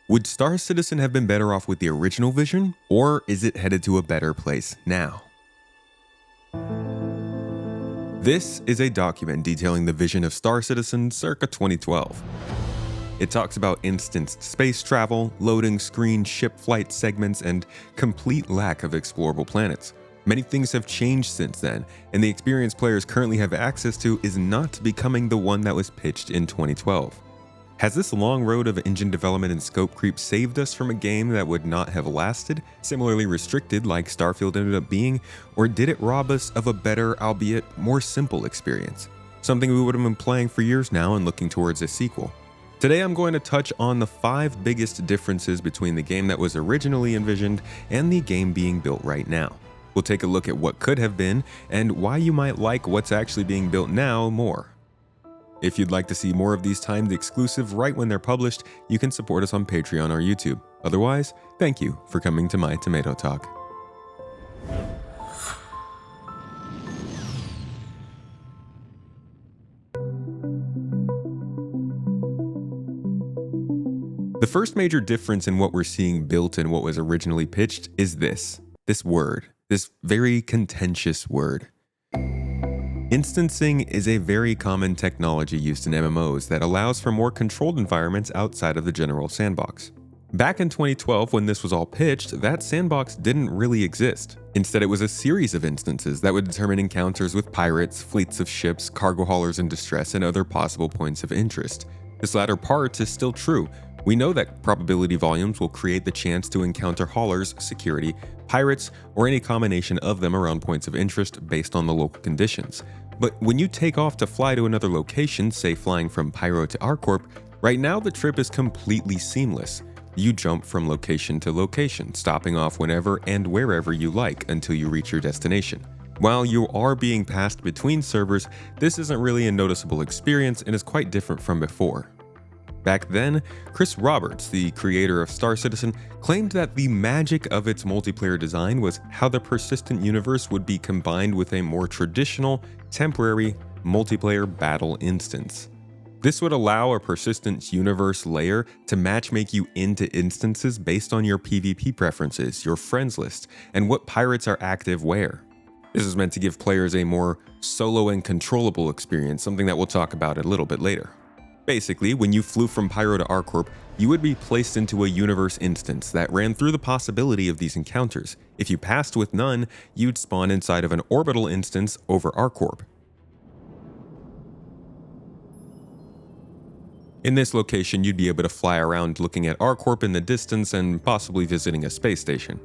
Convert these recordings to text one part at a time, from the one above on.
Would Star Citizen have been better off with the original vision, or is it headed to a better place now? This is a document detailing the vision of Star Citizen circa 2012. It talks about instanced space travel, loading screen ship flight segments, and complete lack of explorable planets. Many things have changed since then, and the experience players currently have access to is not becoming the one that was pitched in 2012. Has this long road of engine development and scope creep saved us from a game that would not have lasted, similarly restricted like Starfield ended up being, or did it rob us of a better, albeit more simple experience? Something we would have been playing for years now and looking towards a sequel. Today I'm going to touch on the 5 biggest differences between the game that was originally envisioned and the game being built right now. We'll take a look at what could have been and why you might like what's actually being built now more. If you'd like to see more of these timed exclusive right when they're published, you can support us on Patreon or YouTube. Otherwise, thank you for coming to my Tomato Talk. The first major difference in what we're seeing built and what was originally pitched is this word, this very contentious word. Instancing is a very common technology used in MMOs that allows for more controlled environments outside of the general sandbox. Back in 2012, when this was all pitched, that sandbox didn't really exist. Instead, it was a series of instances that would determine encounters with pirates, fleets of ships, cargo haulers in distress, and other possible points of interest. This latter part is still true. We know that probability volumes will create the chance to encounter haulers, security, pirates, or any combination of them around points of interest based on the local conditions. But when you take off to fly to another location, say flying from Pyro to ArcCorp, right now the trip is completely seamless. You jump from location to location, stopping off whenever and wherever you like until you reach your destination. While you are being passed between servers, this isn't really a noticeable experience and is quite different from before. Back then, Chris Roberts, the creator of Star Citizen, claimed that the magic of its multiplayer design was how the persistent universe would be combined with a more traditional, temporary, multiplayer battle instance. This would allow a persistent universe layer to matchmake you into instances based on your PvP preferences, your friends list, and what pirates are active where. This is meant to give players a more solo and controllable experience, something that we'll talk about a little bit later. Basically, when you flew from Pyro to ArcCorp, you would be placed into a universe instance that ran through the possibility of these encounters. If you passed with none, you'd spawn inside of an orbital instance over ArcCorp. In this location, you'd be able to fly around looking at ArcCorp in the distance and possibly visiting a space station.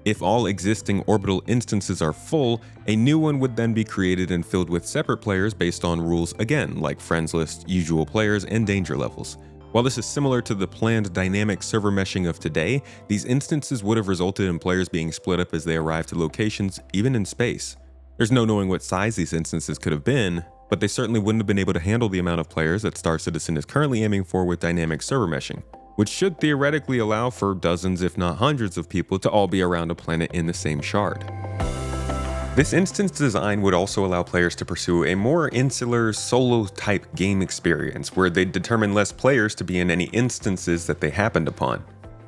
If all existing orbital instances are full, a new one would then be created and filled with separate players based on rules again, like friends list, usual players, and danger levels. While this is similar to the planned dynamic server meshing of today, these instances would have resulted in players being split up as they arrive to locations, even in space. There's no knowing what size these instances could have been, but they certainly wouldn't have been able to handle the amount of players that Star Citizen is currently aiming for with dynamic server meshing, which should theoretically allow for dozens if not hundreds of people to all be around a planet in the same shard. This instance design would also allow players to pursue a more insular, solo-type game experience where they'd determine less players to be in any instances that they happened upon.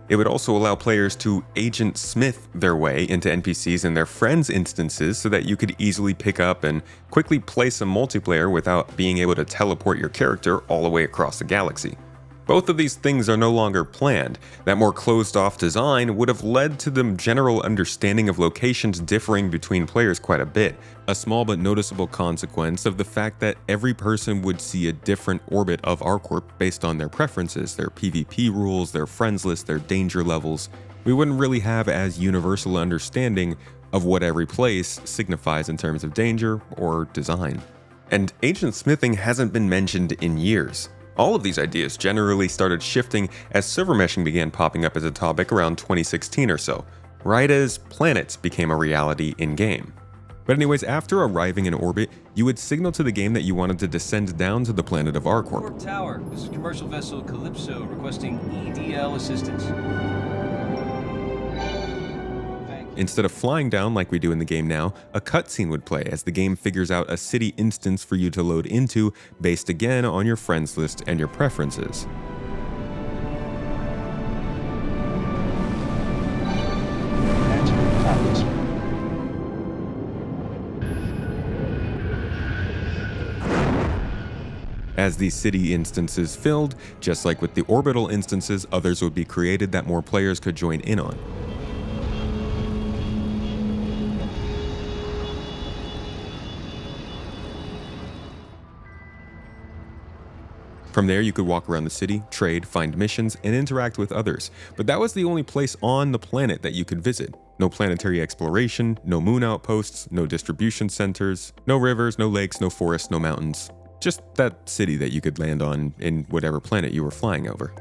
It would also allow players to Agent Smith their way into NPCs and their friends' instances so that you could easily pick up and quickly play some multiplayer without being able to teleport your character all the way across the galaxy. Both of these things are no longer planned. That more closed-off design would have led to the general understanding of locations differing between players quite a bit, a small but noticeable consequence of the fact that every person would see a different orbit of ArcCorp based on their preferences, their PvP rules, their friends list, their danger levels. We wouldn't really have as universal understanding of what every place signifies in terms of danger or design. And agent smithing hasn't been mentioned in years. All of these ideas generally started shifting as server meshing began popping up as a topic around 2016 or so, right as planets became a reality in-game. But anyways, after arriving in orbit, you would signal to the game that you wanted to descend down to the planet of ArcCorp. Tower, this is commercial vessel Calypso requesting EDL assistance. Instead of flying down like we do in the game now, a cutscene would play as the game figures out a city instance for you to load into based again on your friends list and your preferences. package. As these city instances filled, just like with the orbital instances, others would be created that more players could join in on. From there, you could walk around the city, trade, find missions, and interact with others. But that was the only place on the planet that you could visit. No planetary exploration, no moon outposts, no distribution centers, no rivers, no lakes, no forests, no mountains. Just that city that you could land on in whatever planet you were flying over.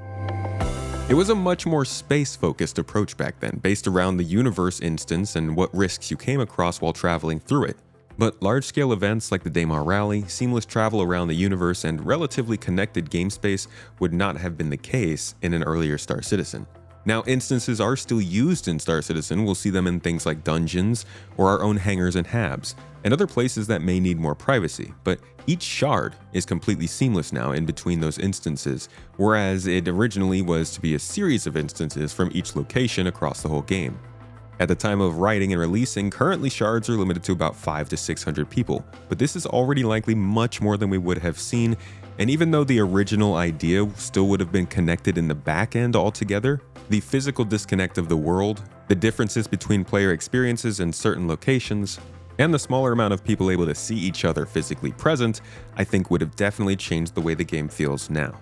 It was a much more space-focused approach back then, based around the universe instance and what risks you came across while traveling through it. But large-scale events like the Daymar Rally, seamless travel around the universe, and relatively connected game space would not have been the case in an earlier Star Citizen. Now, instances are still used in Star Citizen. We'll see them in things like dungeons, or our own hangars and habs, and other places that may need more privacy, but each shard is completely seamless now in between those instances, whereas it originally was to be a series of instances from each location across the whole game. At the time of writing and releasing, currently shards are limited to about 500 to 600 people, but this is already likely much more than we would have seen, and even though the original idea still would have been connected in the back end altogether, the physical disconnect of the world, the differences between player experiences in certain locations, and the smaller amount of people able to see each other physically present, I think would have definitely changed the way the game feels now.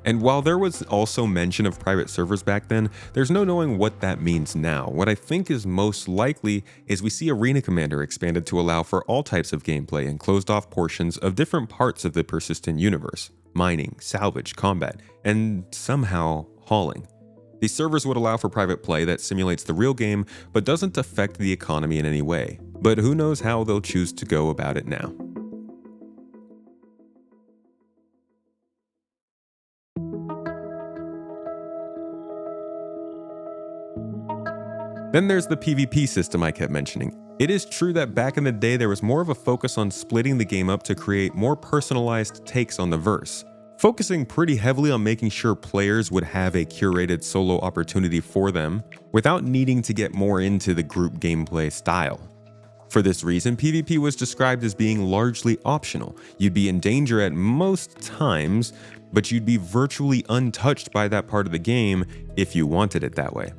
And while there was also mention of private servers back then, there's no knowing what that means now. What I think is most likely is we see Arena Commander expanded to allow for all types of gameplay and closed off portions of different parts of the persistent universe: mining, salvage, combat, and somehow hauling. These servers would allow for private play that simulates the real game but doesn't affect the economy in any way. But who knows how they'll choose to go about it now. Then there's the PvP system I kept mentioning. It is true that back in the day there was more of a focus on splitting the game up to create more personalized takes on the verse, focusing pretty heavily on making sure players would have a curated solo opportunity for them without needing to get more into the group gameplay style. For this reason, PvP was described as being largely optional. You'd be in danger at most times, but you'd be virtually untouched by that part of the game if you wanted it that way.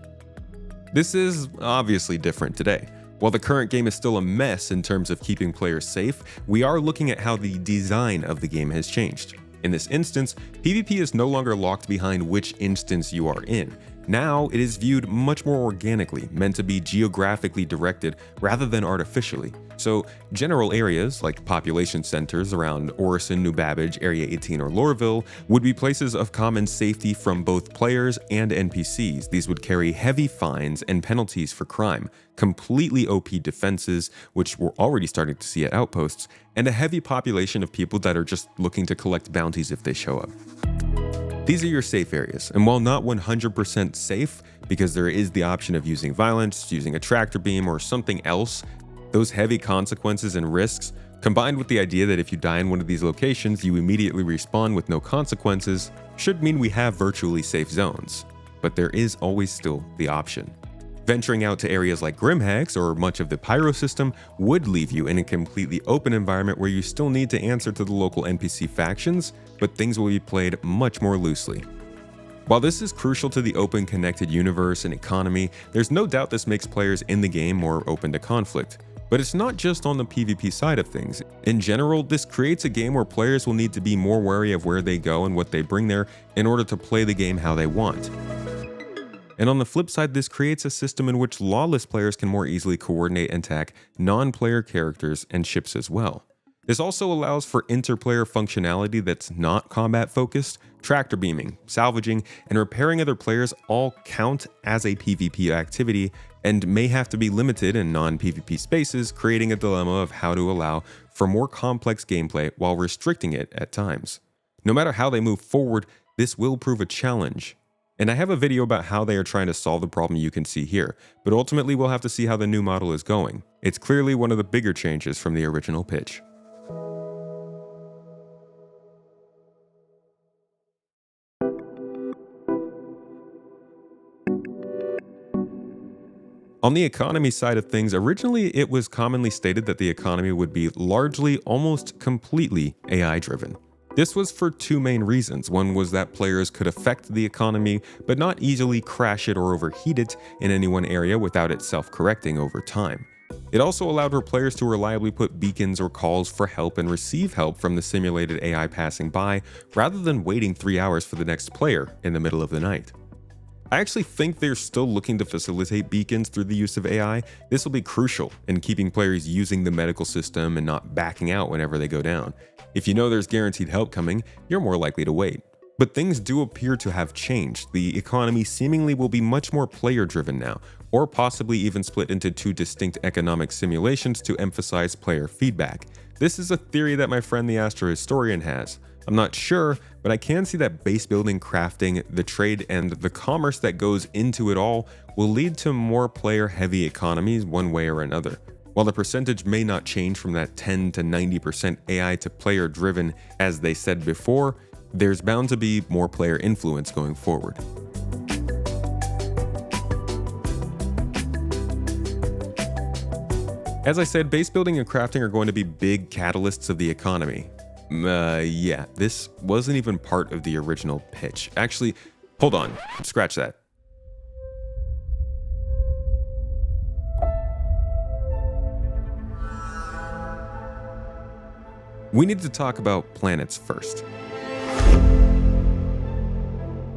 This is obviously different today. While the current game is still a mess in terms of keeping players safe, we are looking at how the design of the game has changed. In this instance, PvP is no longer locked behind which instance you are in. Now it is viewed much more organically, meant to be geographically directed rather than artificially. So general areas like population centers around Orison, New Babbage, Area 18 or Lorville would be places of common safety from both players and NPCs. These would carry heavy fines and penalties for crime, completely OP defenses, which we're already starting to see at outposts, and a heavy population of people that are just looking to collect bounties if they show up. These are your safe areas, and while not 100% safe, because there is the option of using violence, using a tractor beam, or something else, those heavy consequences and risks, combined with the idea that if you die in one of these locations, you immediately respawn with no consequences, should mean we have virtually safe zones. But there is always still the option. Venturing out to areas like Grimhex or much of the Pyro system would leave you in a completely open environment where you still need to answer to the local NPC factions, but things will be played much more loosely. While this is crucial to the open connected universe and economy, there's no doubt this makes players in the game more open to conflict. But it's not just on the PvP side of things. In general, this creates a game where players will need to be more wary of where they go and what they bring there in order to play the game how they want. And on the flip side, this creates a system in which lawless players can more easily coordinate and attack non-player characters and ships as well. This also allows for interplayer functionality that's not combat focused. Tractor beaming, salvaging, and repairing other players all count as a PvP activity and may have to be limited in non-PvP spaces, creating a dilemma of how to allow for more complex gameplay while restricting it at times. No matter how they move forward, this will prove a challenge. And I have a video about how they are trying to solve the problem you can see here, but ultimately we'll have to see how the new model is going. It's clearly one of the bigger changes from the original pitch. On the economy side of things, originally it was commonly stated that the economy would be largely, almost completely AI driven. This was for two main reasons. One was that players could affect the economy, but not easily crash it or overheat it in any one area without it self-correcting over time. It also allowed for players to reliably put beacons or calls for help and receive help from the simulated AI passing by, rather than waiting 3 hours for the next player in the middle of the night. I actually think they're still looking to facilitate beacons through the use of AI. This will be crucial in keeping players using the medical system and not backing out whenever they go down. If you know there's guaranteed help coming, you're more likely to wait. But things do appear to have changed. The economy seemingly will be much more player-driven now, or possibly even split into two distinct economic simulations to emphasize player feedback. This is a theory that my friend the Astro Historian has. I'm not sure, but I can see that base building, crafting, the trade, and the commerce that goes into it all will lead to more player-heavy economies one way or another. While the percentage may not change from that 10 to 90% AI to player-driven as they said before, there's bound to be more player influence going forward. As I said, base building and crafting are going to be big catalysts of the economy. Yeah, this wasn't even part of the original pitch. Actually, hold on, scratch that. We need to talk about planets first.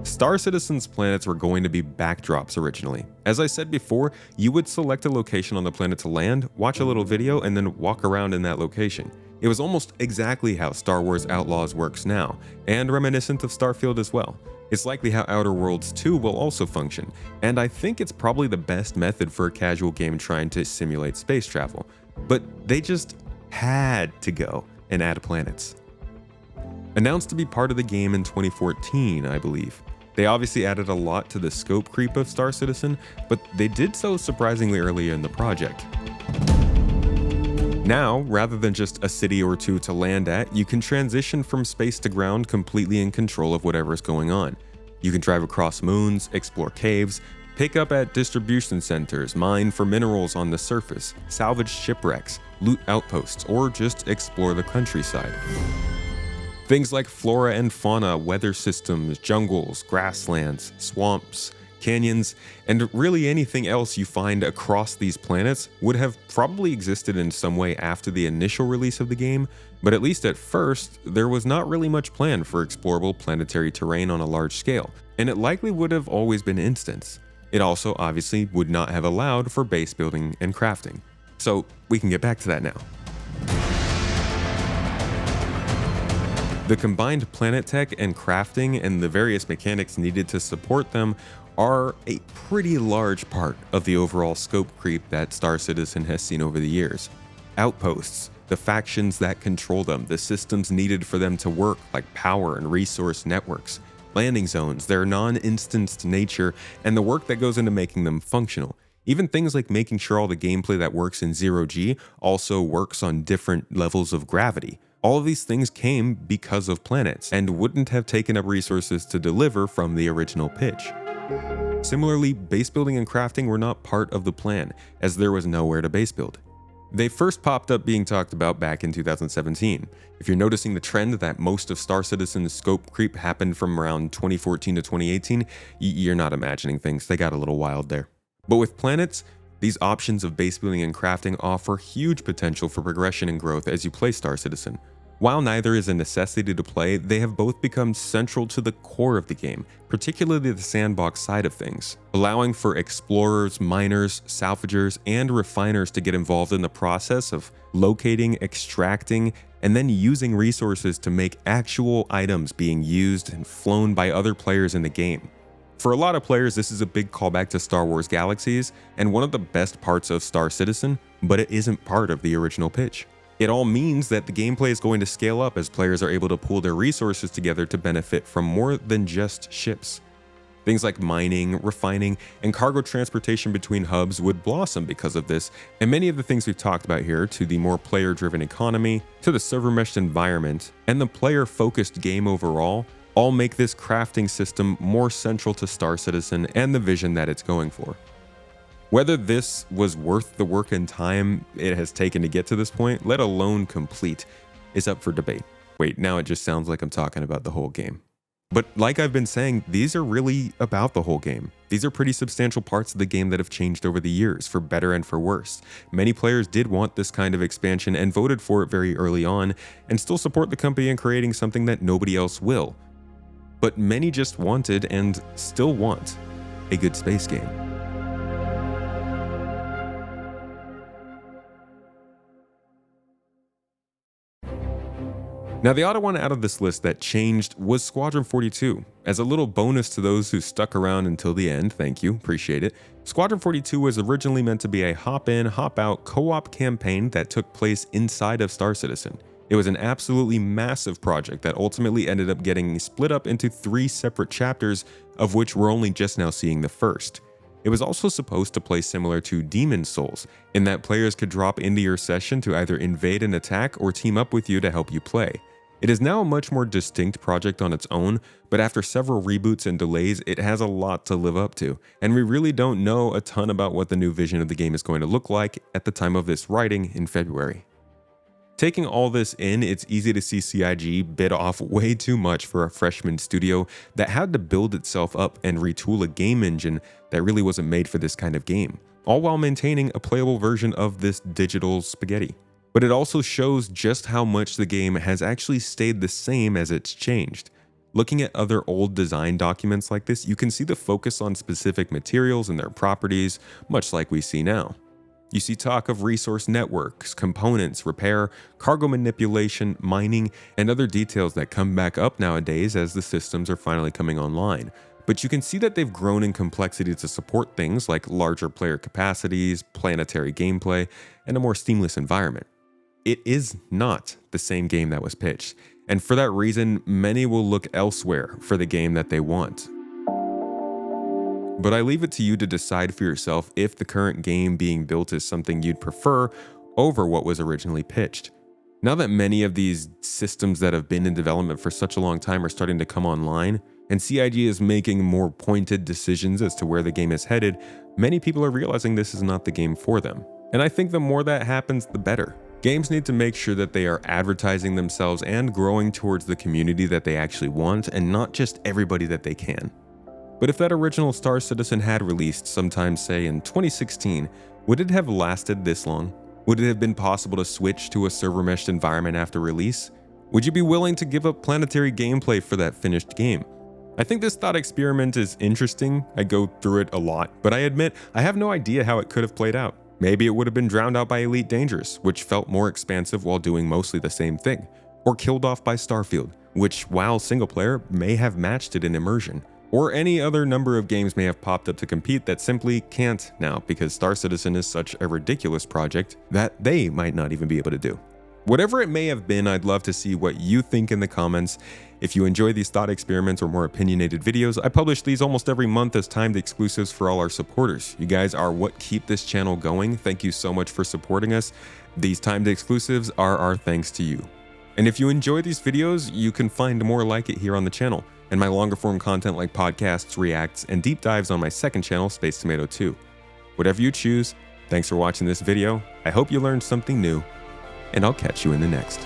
Star Citizen's planets were going to be backdrops originally. As I said before, you would select a location on the planet to land, watch a little video, and then walk around in that location. It was almost exactly how Star Wars Outlaws works now, and reminiscent of Starfield as well. It's likely how Outer Worlds 2 will also function, and I think it's probably the best method for a casual game trying to simulate space travel. But they just had to go and add planets. Announced to be part of the game in 2014, I believe. They obviously added a lot to the scope creep of Star Citizen, but they did so surprisingly early in the project. Now, rather than just a city or two to land at, you can transition from space to ground completely in control of whatever's going on. You can drive across moons, explore caves, pick up at distribution centers, mine for minerals on the surface, salvage shipwrecks, loot outposts, or just explore the countryside. Things like flora and fauna, weather systems, jungles, grasslands, swamps, canyons, and really anything else you find across these planets would have probably existed in some way after the initial release of the game, but at least at first, there was not really much planned for explorable planetary terrain on a large scale, and it likely would have always been instance. It also obviously would not have allowed for base building and crafting. So we can get back to that now. The combined planet tech and crafting and the various mechanics needed to support them are a pretty large part of the overall scope creep that Star Citizen has seen over the years. Outposts, the factions that control them, the systems needed for them to work like power and resource networks, landing zones, their non-instanced nature, and the work that goes into making them functional. Even things like making sure all the gameplay that works in 0G also works on different levels of gravity. All of these things came because of planets and wouldn't have taken up resources to deliver from the original pitch. Similarly, base building and crafting were not part of the plan, as there was nowhere to base build. They first popped up being talked about back in 2017. If you're noticing the trend that most of Star Citizen's scope creep happened from around 2014 to 2018, you're not imagining things, they got a little wild there. But with planets, these options of base building and crafting offer huge potential for progression and growth as you play Star Citizen. While neither is a necessity to play, they have both become central to the core of the game, particularly the sandbox side of things, allowing for explorers, miners, salvagers, and refiners to get involved in the process of locating, extracting, and then using resources to make actual items being used and flown by other players in the game. For a lot of players, this is a big callback to Star Wars Galaxies and one of the best parts of Star Citizen, but it isn't part of the original pitch. It all means that the gameplay is going to scale up as players are able to pool their resources together to benefit from more than just ships. Things like mining, refining, and cargo transportation between hubs would blossom because of this, and many of the things we've talked about here, to the more player-driven economy, to the server-meshed environment, and the player-focused game overall, all make this crafting system more central to Star Citizen and the vision that it's going for. Whether this was worth the work and time it has taken to get to this point, let alone complete, is up for debate. Wait, now it just sounds like I'm talking about the whole game. But like I've been saying, these are really about the whole game. These are pretty substantial parts of the game that have changed over the years, for better and for worse. Many players did want this kind of expansion and voted for it very early on, and still support the company in creating something that nobody else will. But many just wanted, and still want, a good space game. Now, the odd one out of this list that changed was Squadron 42. As a little bonus to those who stuck around until the end, thank you, appreciate it. Squadron 42 was originally meant to be a hop-in, hop-out co-op campaign that took place inside of Star Citizen. It was an absolutely massive project that ultimately ended up getting split up into 3 separate chapters, of which we're only just now seeing the first. It was also supposed to play similar to Demon's Souls, in that players could drop into your session to either invade an attack or team up with you to help you play. It is now a much more distinct project on its own, but after several reboots and delays, it has a lot to live up to, and we really don't know a ton about what the new vision of the game is going to look like at the time of this writing in February. Taking all this in, it's easy to see CIG bit off way too much for a freshman studio that had to build itself up and retool a game engine that really wasn't made for this kind of game, all while maintaining a playable version of this digital spaghetti. But it also shows just how much the game has actually stayed the same as it's changed. Looking at other old design documents like this, you can see the focus on specific materials and their properties, much like we see now. You see talk of resource networks, components, repair, cargo manipulation, mining, and other details that come back up nowadays as the systems are finally coming online. But you can see that they've grown in complexity to support things like larger player capacities, planetary gameplay, and a more seamless environment. It is not the same game that was pitched, and for that reason, many will look elsewhere for the game that they want. But I leave it to you to decide for yourself if the current game being built is something you'd prefer over what was originally pitched. Now that many of these systems that have been in development for such a long time are starting to come online, and CIG is making more pointed decisions as to where the game is headed, many people are realizing this is not the game for them. And I think the more that happens, the better. Games need to make sure that they are advertising themselves and growing towards the community that they actually want, and not just everybody that they can. But if that original Star Citizen had released sometime, say, in 2016, would it have lasted this long? Would it have been possible to switch to a server-meshed environment after release? Would you be willing to give up planetary gameplay for that finished game? I think this thought experiment is interesting. I go through it a lot, but I admit I have no idea how it could have played out. Maybe it would have been drowned out by Elite Dangerous, which felt more expansive while doing mostly the same thing, or killed off by Starfield, which, while single player, may have matched it in immersion. Or any other number of games may have popped up to compete that simply can't now because Star Citizen is such a ridiculous project that they might not even be able to do. Whatever it may have been, I'd love to see what you think in the comments. If you enjoy these thought experiments or more opinionated videos, I publish these almost every month as timed exclusives for all our supporters. You guys are what keep this channel going. Thank you so much for supporting us. These timed exclusives are our thanks to you. And if you enjoy these videos, you can find more like it here on the channel, and my longer form content like podcasts, reacts, and deep dives on my second channel, Space Tomato 2. Whatever you choose, thanks for watching this video. I hope you learned something new, and I'll catch you in the next.